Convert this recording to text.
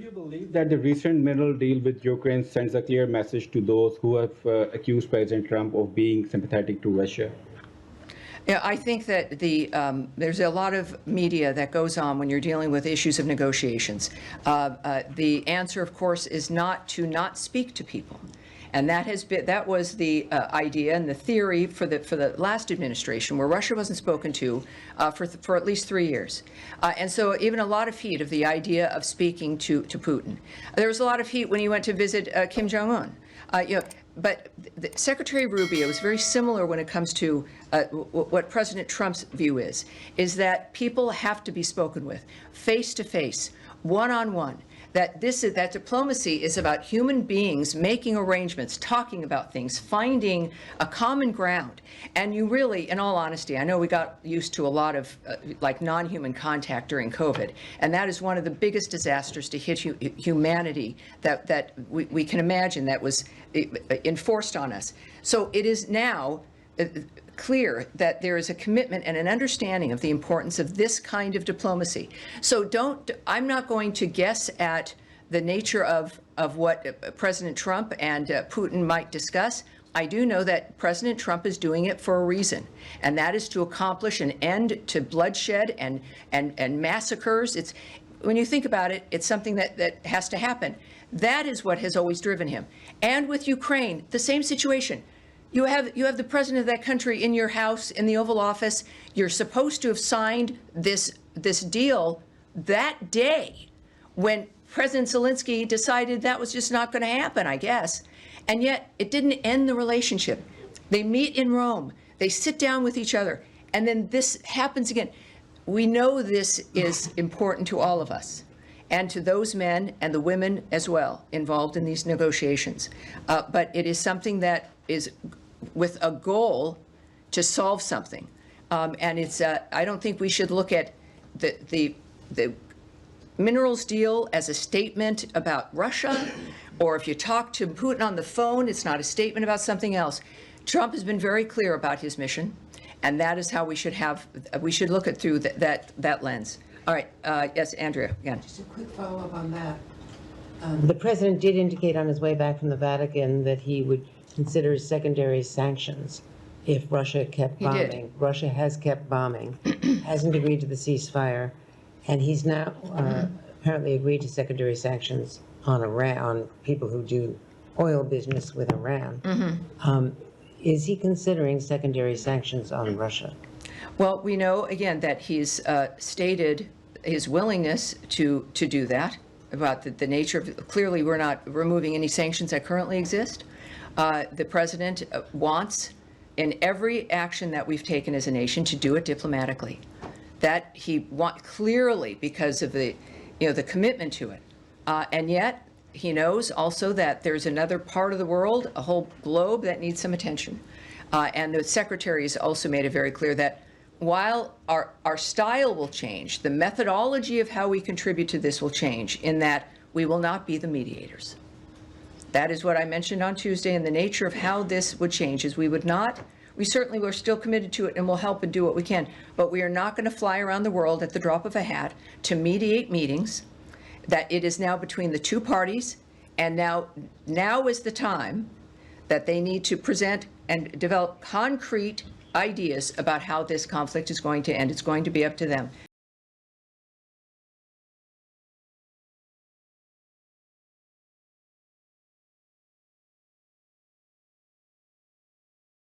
you believe that the recent mineral deal with Ukraine sends a clear message to those who have accused President Trump of being sympathetic to Russia? Yeah, I think that there's a lot of media that goes on when you're dealing with issues of negotiations. The answer, of course, is not to not speak to people. And that was the idea and the theory for the last administration, where Russia wasn't spoken to for at least 3 years. And so even a lot of heat of the idea of speaking to Putin. There was a lot of heat when he went to visit Kim Jong-un. But Secretary Rubio is very similar when it comes to what President Trump's view is that people have to be spoken with, face to face, one-on-one. That diplomacy is about human beings making arrangements, talking about things, finding a common ground. And you really, in all honesty, I know we got used to a lot of like non-human contact during COVID, and that is one of the biggest disasters to hit humanity that we can imagine that was enforced on us. So it is now clear that there is a commitment and an understanding of the importance of this kind of diplomacy. So I'm not going to guess at the nature of what President Trump and Putin might discuss. I do know that President Trump is doing it for a reason, and that is to accomplish an end to bloodshed and massacres. When you think about it, it's something that has to happen. That is what has always driven him. And with Ukraine, the same situation. You have the president of that country in your house, in the Oval Office. You're supposed to have signed this deal that day when President Zelensky decided that was just not going to happen, I guess. And yet it didn't end the relationship. They meet in Rome. They sit down with each other. And then this happens again. We know this is important to all of us, and to those men and the women as well involved in these negotiations. But it is something that is with a goal to solve something. And it's I don't think we should look at the minerals deal as a statement about Russia, or if you talk to Putin on the phone, it's not a statement about something else. Trump has been very clear about his mission, and that is how we should look at through that lens. All right, yes, Andrea, again. Just a quick follow-up on that. The president did indicate on his way back from the Vatican that he would consider secondary sanctions if Russia kept bombing. He did. Russia has kept bombing, hasn't agreed to the ceasefire, and he's now apparently agreed to secondary sanctions on Iran, on people who do oil business with Iran. Mm-hmm. Is he considering secondary sanctions on Russia? Well, we know, again, that he's stated his willingness to do that, about the nature of, clearly we're not removing any sanctions that currently exist. The president wants, in every action that we've taken as a nation, to do it diplomatically. That he clearly, because of the commitment to it. And yet, he knows also that there's another part of the world, a whole globe, that needs some attention. And the secretary has also made it very clear that while our style will change, the methodology of how we contribute to this will change, in that we will not be the mediators. That is what I mentioned on Tuesday, and the nature of how this would change is we certainly were still committed to it and will help and do what we can, but we are not going to fly around the world at the drop of a hat to mediate meetings. That it is now between the two parties, and now is the time that they need to present and develop concrete ideas about how this conflict is going to end. It's going to be up to them.